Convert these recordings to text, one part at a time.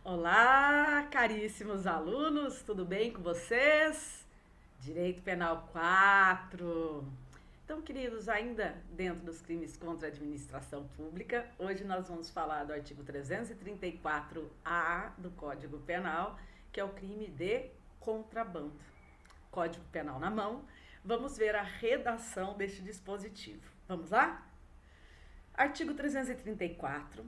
Olá, caríssimos alunos, tudo bem com vocês? Direito Penal 4. Então, queridos, ainda dentro dos crimes contra a administração pública, hoje nós vamos falar do artigo 334-A do Código Penal, que é o crime de contrabando. Código Penal na mão, vamos ver a redação deste dispositivo. Vamos lá? Artigo 334.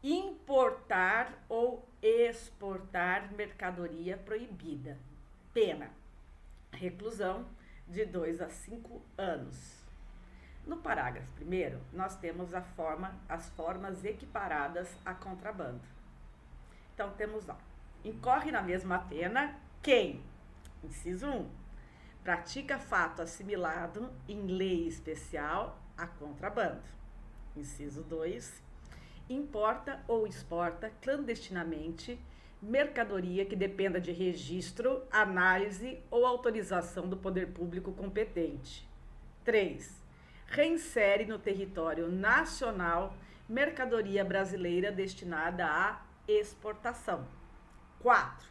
Importar ou exportar mercadoria proibida. Pena: reclusão de 2 a 5 anos. No parágrafo 1º, nós temos as formas equiparadas a contrabando. Então, temos lá: incorre na mesma pena quem, inciso 1, pratica fato assimilado em lei especial a contrabando. Inciso 2, importa ou exporta clandestinamente mercadoria que dependa de registro, análise ou autorização do poder público competente. 3. Reinsere no território nacional mercadoria brasileira destinada à exportação. 4.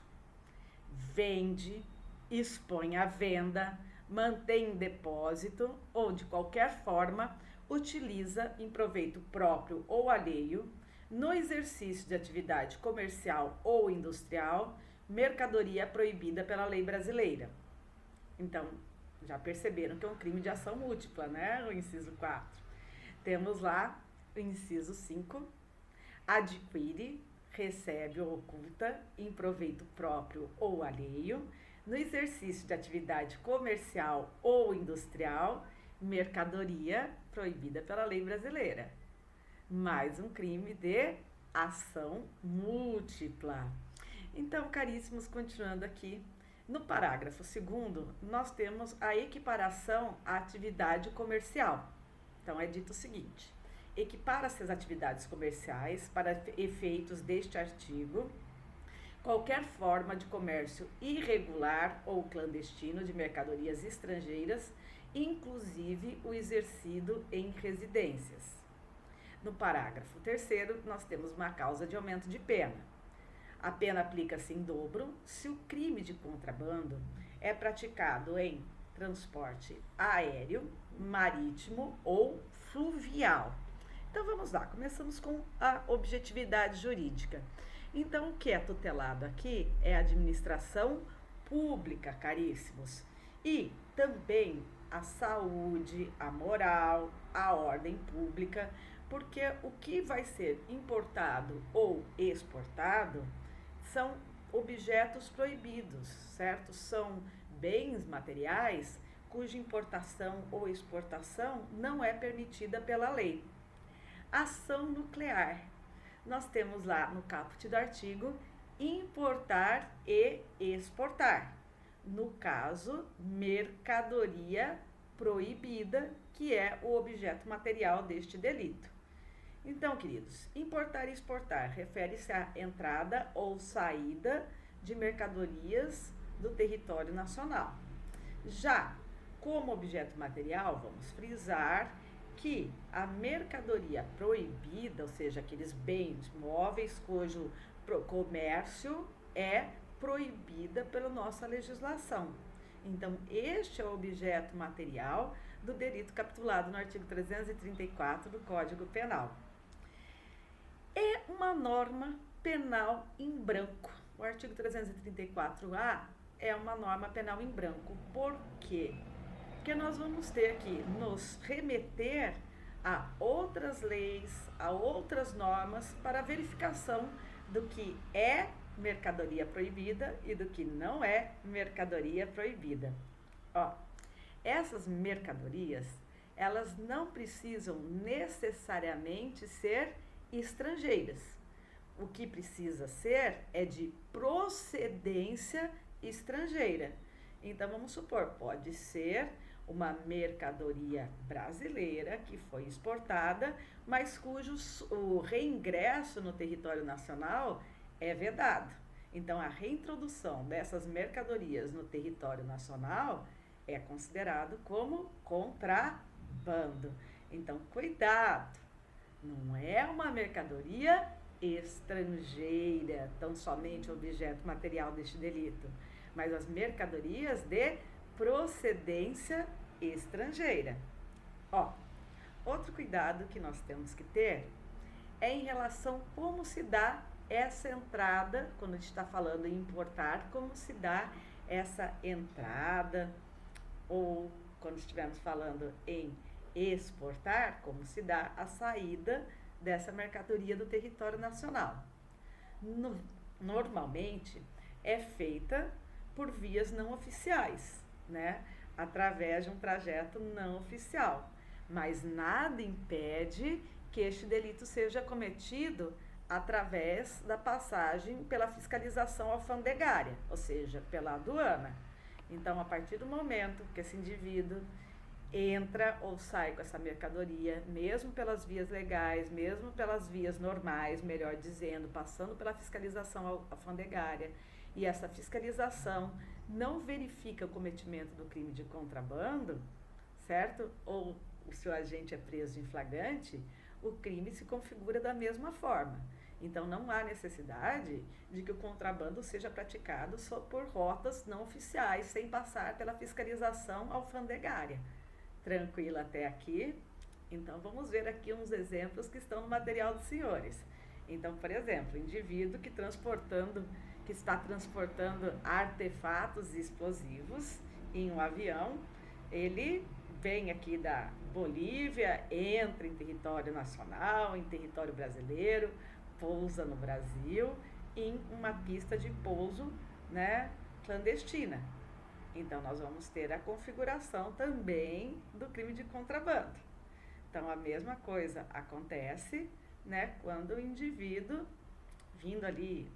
Vende, expõe à venda, mantém em depósito ou, de qualquer forma, utiliza em proveito próprio ou alheio, no exercício de atividade comercial ou industrial, mercadoria proibida pela lei brasileira. Então, já perceberam que é um crime de ação múltipla, né? O inciso 4. Temos lá o inciso 5. Adquire, recebe ou oculta, em proveito próprio ou alheio, no exercício de atividade comercial ou industrial, mercadoria proibida pela lei brasileira. Mais um crime de ação múltipla. Então, caríssimos, continuando aqui, no parágrafo 2º, nós temos a equiparação à atividade comercial. Então, é dito o seguinte: equipara-se as atividades comerciais para efeitos deste artigo qualquer forma de comércio irregular ou clandestino de mercadorias estrangeiras, inclusive o exercido em residências. No parágrafo 3º, nós temos uma causa de aumento de pena. A pena aplica-se em dobro se o crime de contrabando é praticado em transporte aéreo, marítimo ou fluvial. Então vamos lá, começamos com a objetividade jurídica. Então, o que é tutelado aqui é a administração pública, caríssimos, e também a saúde, a moral, a ordem pública, porque o que vai ser importado ou exportado são objetos proibidos, certo? São bens materiais cuja importação ou exportação não é permitida pela lei. Ação nuclear. Nós temos lá no caput do artigo importar e exportar. No caso, mercadoria proibida, que é o objeto material deste delito. Então, queridos, importar e exportar refere-se à entrada ou saída de mercadorias do território nacional. Já como objeto material, vamos frisar que a mercadoria proibida, ou seja, aqueles bens móveis cujo comércio é proibida pela nossa legislação. Então, este é o objeto material do delito capitulado no artigo 334 do Código Penal. É uma norma penal em branco. O artigo 334-A é uma norma penal em branco. Por quê? Porque nós vamos ter que nos remeter a outras leis, a outras normas para verificação do que é mercadoria proibida e do que não é mercadoria proibida. Ó, essas mercadorias, elas não precisam necessariamente ser estrangeiras. O que precisa ser é de procedência estrangeira. Então, vamos supor, pode ser uma mercadoria brasileira que foi exportada, mas cujo o reingresso no território nacional é vedado. Então, a reintrodução dessas mercadorias no território nacional é considerado como contrabando. Então, cuidado, não é uma mercadoria estrangeira, tão somente objeto material deste delito, mas as mercadorias de procedência estrangeira. Ó, outro cuidado que nós temos que ter é em relação como se dá essa entrada, quando a gente está falando em importar, como se dá essa entrada, ou quando estivermos falando em exportar, como se dá a saída dessa mercadoria do território nacional. Normalmente é feita por vias não oficiais, né? Através de um trajeto não oficial, mas nada impede que este delito seja cometido através da passagem pela fiscalização alfandegária, ou seja, pela aduana. Então, a partir do momento que esse indivíduo entra ou sai com essa mercadoria, mesmo pelas vias legais, mesmo pelas vias normais, melhor dizendo, passando pela fiscalização alfandegária, e essa fiscalização não verifica o cometimento do crime de contrabando, certo? Ou o seu agente é preso em flagrante, o crime se configura da mesma forma. Então, não há necessidade de que o contrabando seja praticado só por rotas não oficiais, sem passar pela fiscalização alfandegária. Tranquilo até aqui? Então, vamos ver aqui uns exemplos que estão no material dos senhores. Então, por exemplo, indivíduo que está transportando artefatos explosivos em um avião, ele vem aqui da Bolívia, entra em território nacional, em território brasileiro, pousa no Brasil, em uma pista de pouso, né, clandestina. Então, nós vamos ter a configuração também do crime de contrabando. Então, a mesma coisa acontece, né, quando o indivíduo, vindo ali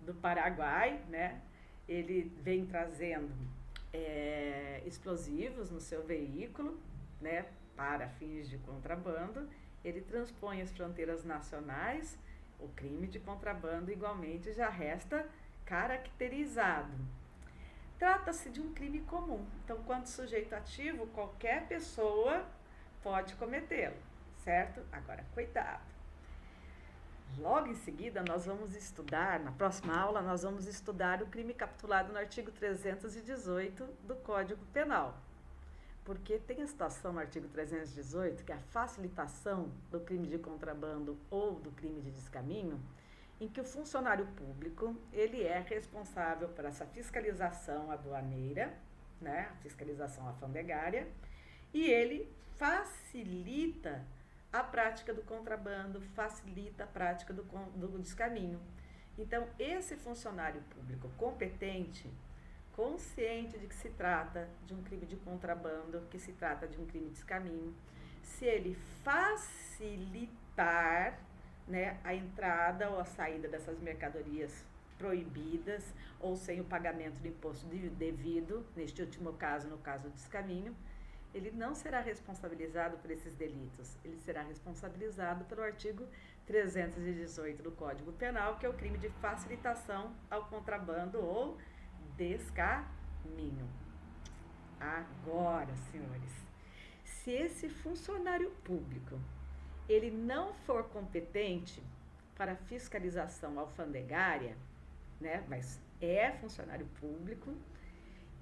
do Paraguai, né, ele vem trazendo explosivos no seu veículo, né, para fins de contrabando, ele transpõe as fronteiras nacionais, o crime de contrabando igualmente já resta caracterizado. Trata-se de um crime comum, então, quando sujeito ativo, qualquer pessoa pode cometê-lo, certo? Agora, cuidado. Logo em seguida, nós vamos estudar, na próxima aula, nós vamos estudar o crime capitulado no artigo 318 do Código Penal. Porque tem a situação no artigo 318, que é a facilitação do crime de contrabando ou do crime de descaminho, em que o funcionário público, ele é responsável por essa fiscalização aduaneira, né, a fiscalização alfandegária, e ele facilita a prática do contrabando, facilita a prática do descaminho. Então, esse funcionário público competente, consciente de que se trata de um crime de contrabando, que se trata de um crime de descaminho, se ele facilitar, né, a entrada ou a saída dessas mercadorias proibidas ou sem o pagamento do imposto devido, neste último caso, no caso do descaminho, ele não será responsabilizado por esses delitos, ele será responsabilizado pelo artigo 318 do Código Penal, que é o crime de facilitação ao contrabando ou descaminho. Agora, senhores, se esse funcionário público ele não for competente para fiscalização alfandegária, né, mas é funcionário público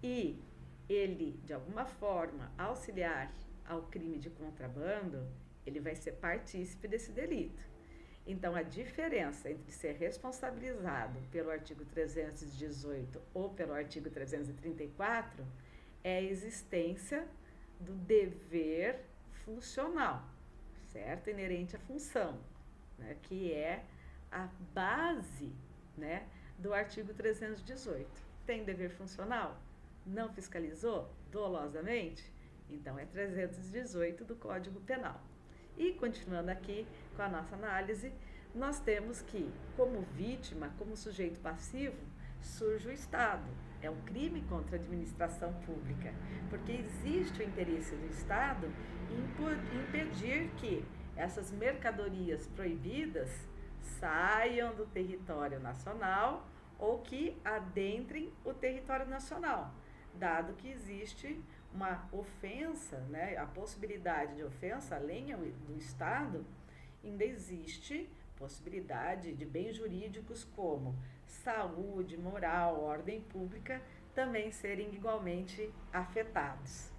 e ele, de alguma forma, auxiliar ao crime de contrabando, ele vai ser partícipe desse delito. Então, a diferença entre ser responsabilizado pelo artigo 318 ou pelo artigo 334 é a existência do dever funcional, certo? Inerente à função, né? Que é a base, né, do artigo 318. Tem dever funcional? Não fiscalizou dolosamente? Então, é 318 do Código Penal. E, continuando aqui com a nossa análise, nós temos que, como vítima, como sujeito passivo, surge o Estado. É um crime contra a administração pública, porque existe o interesse do Estado em impedir que essas mercadorias proibidas saiam do território nacional ou que adentrem o território nacional, dado que existe uma ofensa, né, a possibilidade de ofensa, além do Estado, ainda existe possibilidade de bens jurídicos como saúde, moral, ordem pública também serem igualmente afetados.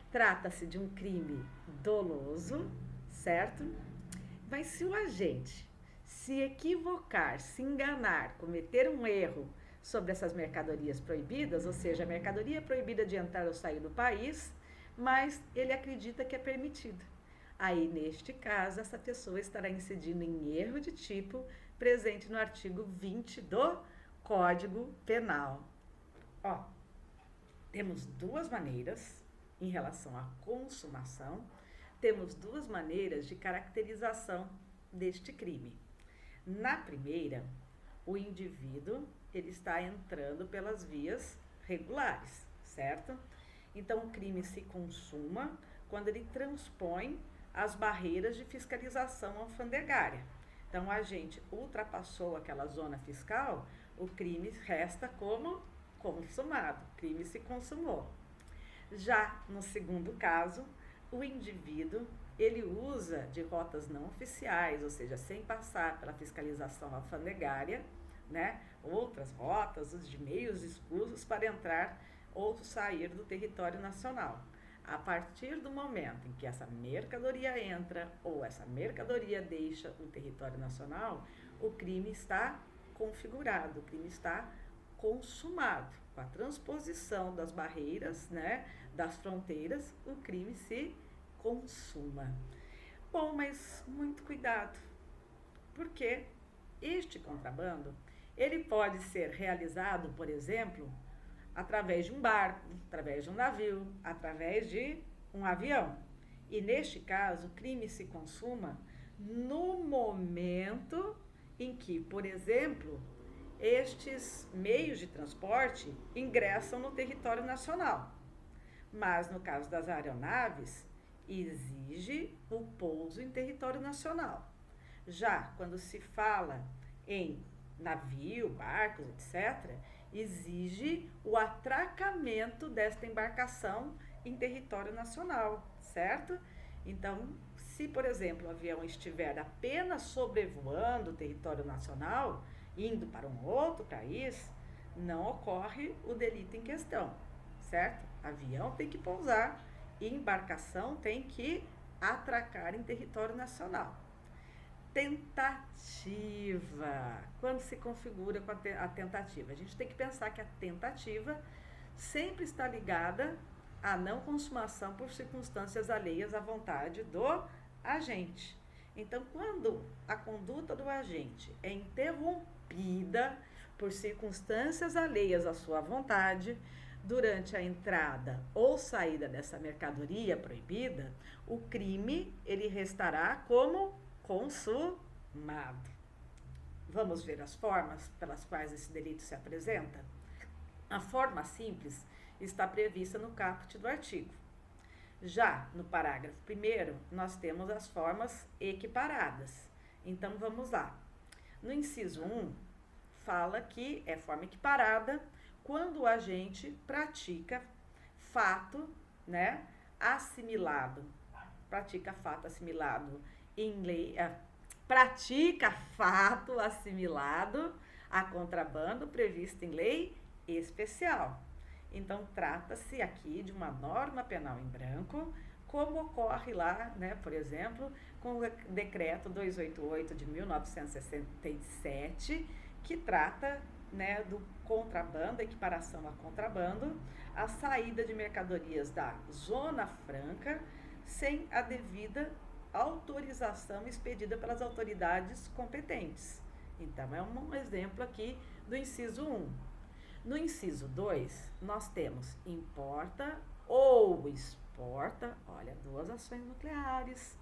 Trata-se de um crime doloso, certo? Mas se o agente se equivocar, se enganar, cometer um erro sobre essas mercadorias proibidas, ou seja, a mercadoria é proibida de entrar ou sair do país, mas ele acredita que é permitido. Aí, neste caso, essa pessoa estará incidindo em erro de tipo presente no artigo 20 do Código Penal. Ó, temos duas maneiras em relação à consumação, temos duas maneiras de caracterização deste crime. Na primeira, o indivíduo ele está entrando pelas vias regulares, certo? Então, o crime se consuma quando ele transpõe as barreiras de fiscalização alfandegária. Então, o agente ultrapassou aquela zona fiscal, o crime resta como consumado, o crime se consumou. Já no segundo caso, o indivíduo ele usa de rotas não oficiais, ou seja, sem passar pela fiscalização alfandegária, né, outras rotas, os de meios escusos para entrar ou sair do território nacional. A partir do momento em que essa mercadoria entra ou essa mercadoria deixa o território nacional, o crime está configurado, o crime está consumado. Com a transposição das barreiras, né, das fronteiras, o crime se consuma. Bom, mas muito cuidado, porque este contrabando, ele pode ser realizado, por exemplo, através de um barco, através de um navio, através de um avião. E neste caso, o crime se consuma no momento em que, por exemplo, estes meios de transporte ingressam no território nacional. Mas no caso das aeronaves, exige o pouso em território nacional. Já quando se fala em navio, barcos, etc., exige o atracamento desta embarcação em território nacional, certo? Então, se, por exemplo, o avião estiver apenas sobrevoando o território nacional, indo para um outro país, não ocorre o delito em questão, certo? Avião tem que pousar e embarcação tem que atracar em território nacional. Tentativa. Quando se configura com a tentativa? A gente tem que pensar que a tentativa sempre está ligada à não consumação por circunstâncias alheias à vontade do agente. Então, quando a conduta do agente é interrompida por circunstâncias alheias à sua vontade, durante a entrada ou saída dessa mercadoria proibida, o crime ele restará como consumado. Vamos ver as formas pelas quais esse delito se apresenta? A forma simples está prevista no caput do artigo. Já no parágrafo 1º, nós temos as formas equiparadas. Então, vamos lá. No inciso 1, fala que é forma equiparada quando o agente pratica fato, né, assimilado. Pratica fato assimilado em lei, pratica fato assimilado a contrabando previsto em lei especial. Então, trata-se aqui de uma norma penal em branco, como ocorre lá, né, por exemplo, com o decreto 288 de 1967, que trata, né, do contrabando, equiparação a contrabando, a saída de mercadorias da Zona Franca sem a devida autorização expedida pelas autoridades competentes. Então, é um exemplo aqui do inciso 1. No inciso 2, nós temos importa ou exporta, olha, duas ações nucleares,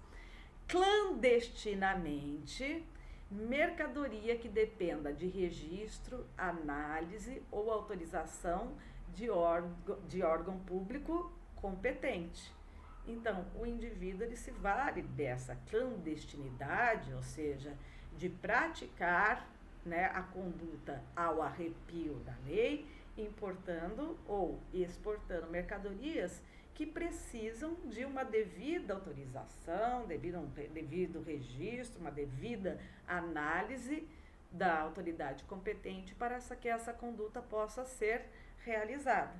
clandestinamente, mercadoria que dependa de registro, análise ou autorização de órgão público competente. Então, o indivíduo ele se vale dessa clandestinidade, ou seja, de praticar, né, a conduta ao arrepio da lei, importando ou exportando mercadorias que precisam de uma devida autorização, devido registro, uma devida análise da autoridade competente para que essa conduta possa ser realizada.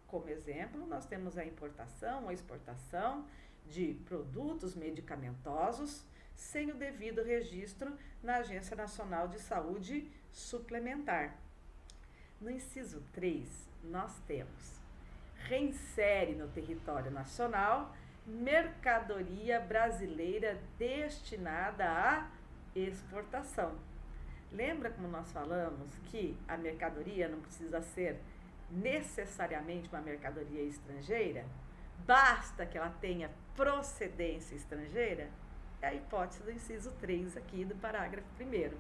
Como exemplo, nós temos a importação ou exportação de produtos medicamentosos sem o devido registro na Agência Nacional de Saúde Suplementar. No inciso 3, nós temos: reinsere no território nacional mercadoria brasileira destinada à exportação. Lembra como nós falamos que a mercadoria não precisa ser necessariamente uma mercadoria estrangeira? Basta que ela tenha procedência estrangeira? É a hipótese do inciso 3 aqui do parágrafo 1º.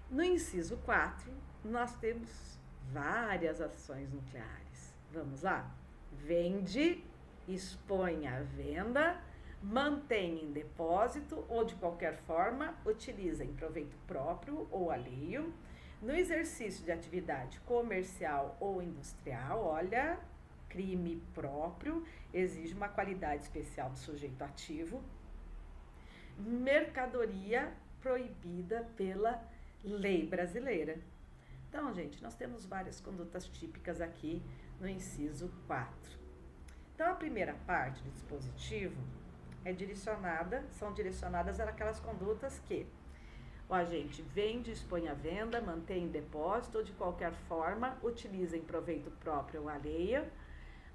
No inciso 4, nós temos várias ações nucleares. Vamos lá? Vende, expõe à venda, mantém em depósito ou de qualquer forma utiliza em proveito próprio ou alheio, no exercício de atividade comercial ou industrial. Olha, crime próprio, exige uma qualidade especial do sujeito ativo. Mercadoria proibida pela lei brasileira. Então, gente, nós temos várias condutas típicas aqui no inciso 4. Então, a primeira parte do dispositivo são direcionadas àquelas condutas que o agente vende, expõe à venda, mantém em depósito ou de qualquer forma utiliza em proveito próprio ou alheio,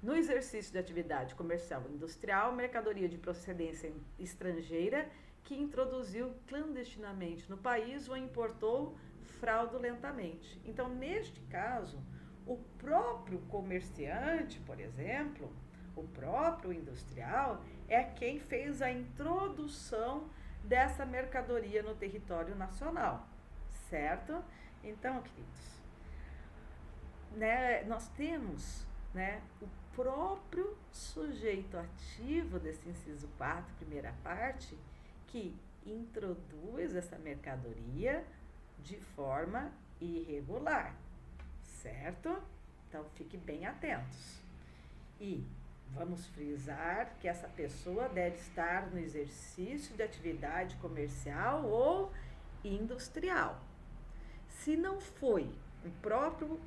no exercício de atividade comercial ou industrial, mercadoria de procedência estrangeira que introduziu clandestinamente no país ou importou fraudulentamente. Então, neste caso, o próprio comerciante, por exemplo, o próprio industrial, é quem fez a introdução dessa mercadoria no território nacional, certo? Então, queridos, nós temos, o próprio sujeito ativo desse inciso 4, primeira parte, que introduz essa mercadoria de forma irregular, certo? Então, fiquem bem atentos. E vamos frisar que essa pessoa deve estar no exercício de atividade comercial ou industrial. Se não foi o próprio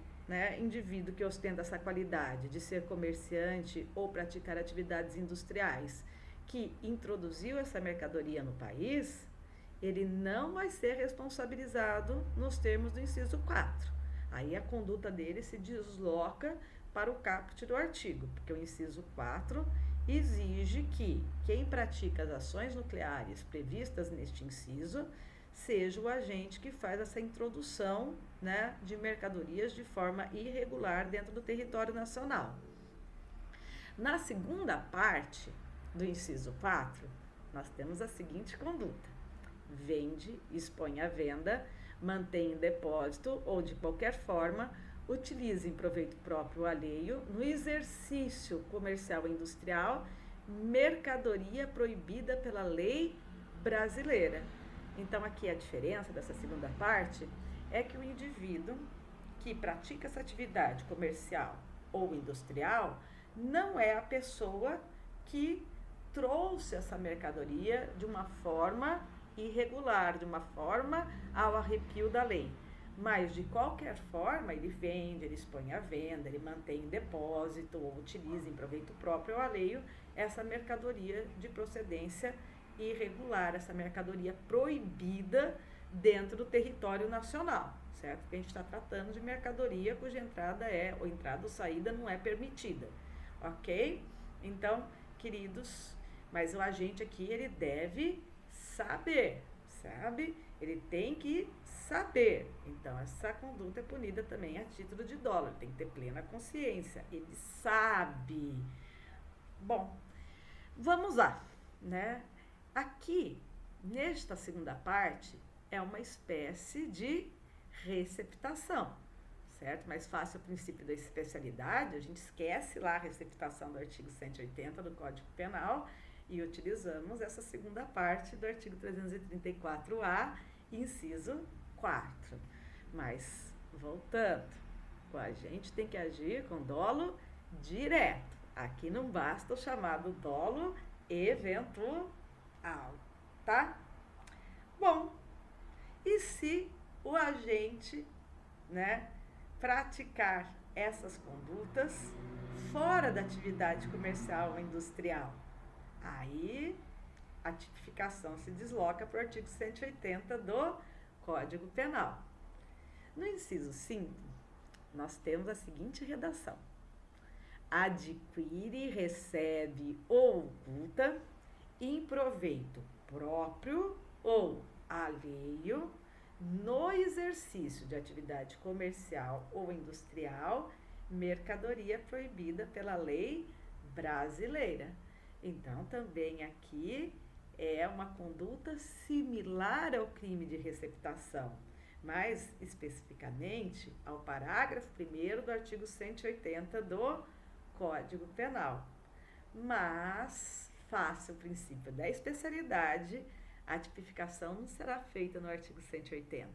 indivíduo que ostenta essa qualidade de ser comerciante ou praticar atividades industriais que introduziu essa mercadoria no país, ele não vai ser responsabilizado nos termos do inciso 4. Aí a conduta dele se desloca para o caput do artigo, porque o inciso 4 exige que quem pratica as ações nucleares previstas neste inciso seja o agente que faz essa introdução de mercadorias de forma irregular dentro do território nacional. Na segunda parte do inciso 4, nós temos a seguinte conduta: vende, expõe à venda, mantém em depósito ou de qualquer forma utiliza em proveito próprio ou alheio, no exercício comercial ou industrial, mercadoria proibida pela lei brasileira. Então, aqui a diferença dessa segunda parte é que o indivíduo que pratica essa atividade comercial ou industrial não é a pessoa que trouxe essa mercadoria de uma forma irregular, de uma forma ao arrepio da lei. Mas, de qualquer forma, ele vende, ele expõe à venda, ele mantém em depósito ou utiliza em proveito próprio ou alheio essa mercadoria de procedência irregular, essa mercadoria proibida dentro do território nacional, certo? Porque a gente está tratando de mercadoria cuja entrada ou entrada ou saída não é permitida, ok? Então, queridos, mas o agente aqui, ele deve saber, sabe? Ele tem que saber. Então, essa conduta é punida também a título de dolo. Ele tem que ter plena consciência. Ele sabe. Bom, vamos lá, Aqui, nesta segunda parte, é uma espécie de receptação, certo? Mais fácil o princípio da especialidade, a gente esquece lá a receptação do artigo 180 do Código Penal e utilizamos essa segunda parte do artigo 334-A, inciso 4. Mas, voltando, a gente tem que agir com dolo direto, Aqui não basta o chamado dolo eventual, tá? Bom, e se o agente, né, praticar essas condutas fora da atividade comercial ou industrial? Aí a tipificação se desloca para o artigo 180 do Código Penal. No inciso 5, nós temos a seguinte redação: adquire, recebe ou oculta em proveito próprio ou alheio no exercício de atividade comercial ou industrial, mercadoria proibida pela lei brasileira. Então, também aqui é uma conduta similar ao crime de receptação, mais especificamente ao parágrafo 1º do artigo 180 do Código Penal. Mas, face ao princípio da especialidade, a tipificação não será feita no artigo 180.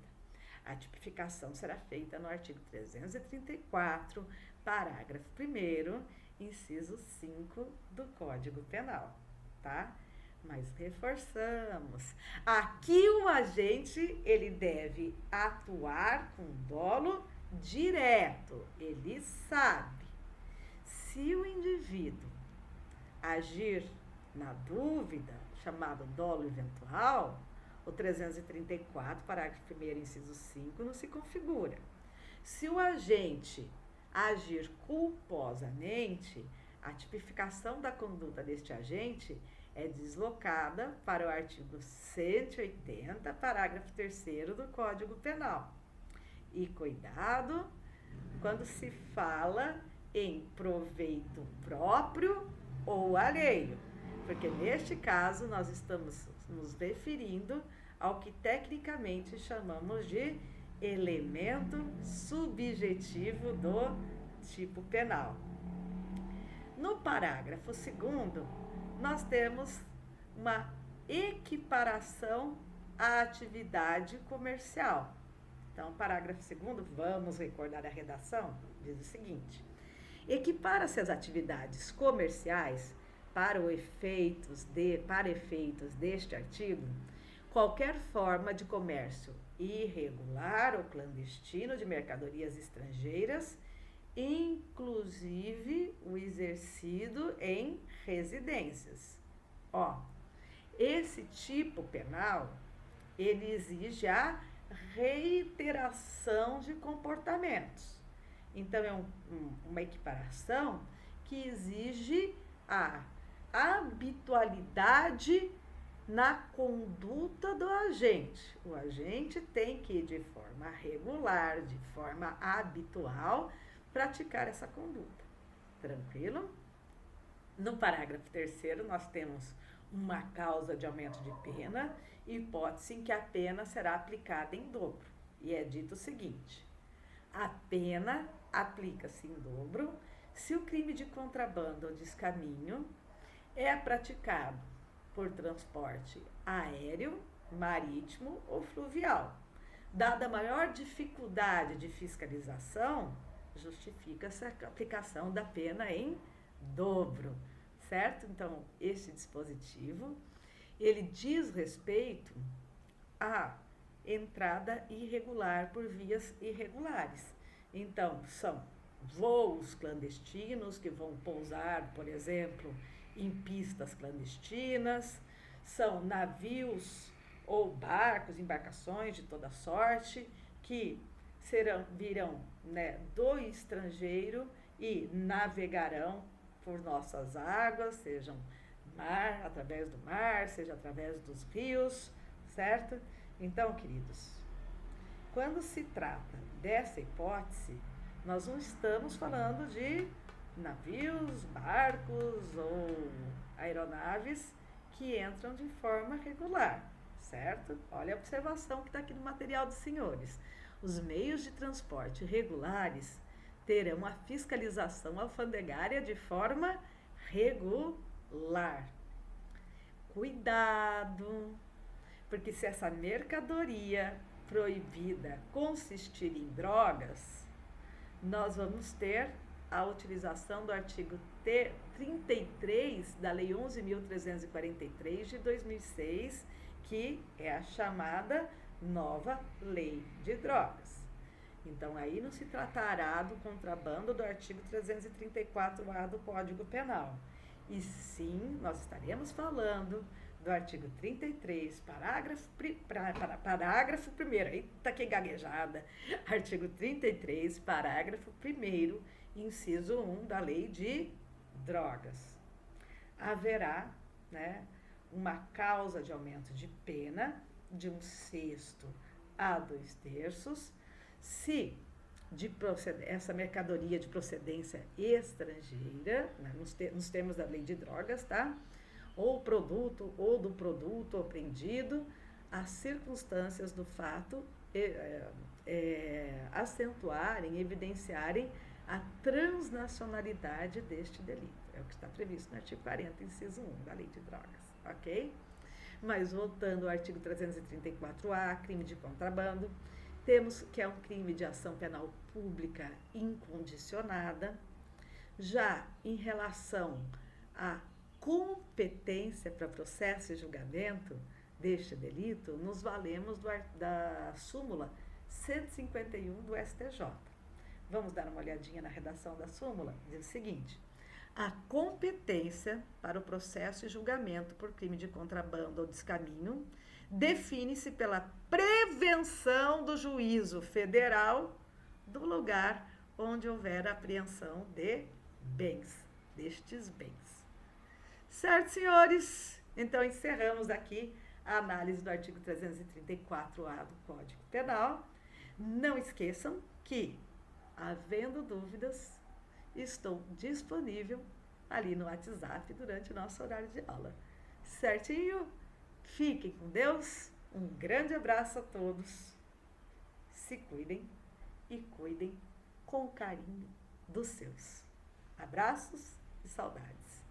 A tipificação será feita no artigo 334, parágrafo 1º, inciso 5 do Código Penal, tá? Mas reforçamos, aqui o agente, ele deve atuar com dolo direto, ele sabe. Se o indivíduo agir na dúvida, chamado dolo eventual, o 334, parágrafo 1º, inciso 5, não se configura. Se o agente agir culposamente, a tipificação da conduta deste agente é deslocada para o artigo 180, parágrafo 3º do Código Penal. E cuidado quando se fala em proveito próprio ou alheio, porque neste caso nós estamos nos referindo ao que tecnicamente chamamos de elemento subjetivo do tipo penal. No parágrafo 2º, nós temos uma equiparação à atividade comercial. Então, parágrafo 2º, vamos recordar a redação, diz o seguinte: equipara-se as atividades comerciais para efeitos deste artigo qualquer forma de comércio irregular ou clandestino de mercadorias estrangeiras, inclusive o exercido em residências. Esse tipo penal, ele exige a reiteração de comportamentos. Então, é uma equiparação que exige a habitualidade na conduta do agente. O agente tem que, de forma regular, de forma habitual, praticar essa conduta. Tranquilo? No parágrafo 3º, nós temos uma causa de aumento de pena, hipótese em que a pena será aplicada em dobro. E é dito o seguinte: a pena aplica-se em dobro se o crime de contrabando ou descaminho é praticado por transporte aéreo, marítimo ou fluvial. Dada a maior dificuldade de fiscalização, justifica-se a aplicação da pena em dobro, certo? Então, esse dispositivo, ele diz respeito à entrada irregular por vias irregulares. Então, são voos clandestinos que vão pousar, por exemplo, em pistas clandestinas, são navios ou barcos, embarcações de toda sorte, que virão, do estrangeiro e navegarão por nossas águas, sejam através do mar, seja através dos rios, certo? Então, queridos, quando se trata dessa hipótese, nós não estamos falando de navios, barcos ou aeronaves que entram de forma regular, certo? Olha a observação que está aqui no material dos senhores. Os meios de transporte regulares terão a fiscalização alfandegária de forma regular. Cuidado, porque se essa mercadoria proibida consistir em drogas, nós vamos ter a utilização do artigo 33 da Lei 11.343 de 2006, que é a chamada nova Lei de Drogas. Então, aí não se tratará do contrabando do artigo 334-A do Código Penal. E sim, nós estaremos falando do artigo 33, parágrafo 1º, eita que gaguejada, artigo 33, parágrafo 1º, inciso 1 da Lei de Drogas. Haverá, né, uma causa de aumento de pena de 1/6 a 2/3, se essa mercadoria de procedência estrangeira, né, nos termos da Lei de Drogas, tá? Ou do produto apreendido, as circunstâncias do fato acentuarem, evidenciarem a transnacionalidade deste delito. É o que está previsto no artigo 40, inciso 1 da Lei de Drogas, ok? Mas voltando ao artigo 334-A, crime de contrabando, temos que é um crime de ação penal pública incondicionada. Já em relação à competência para processo e julgamento deste delito, nos valemos da súmula 151 do STJ. Vamos dar uma olhadinha na redação da súmula? Diz o seguinte: a competência para o processo e julgamento por crime de contrabando ou descaminho define-se pela prevenção do juízo federal do lugar onde houver apreensão de bens, destes bens. Certo, senhores? Então, encerramos aqui a análise do artigo 334-A do Código Penal. Não esqueçam que, havendo dúvidas, estou disponível ali no WhatsApp durante o nosso horário de aula. Certinho? Fiquem com Deus. Um grande abraço a todos. Se cuidem e cuidem com carinho dos seus. Abraços e saudades.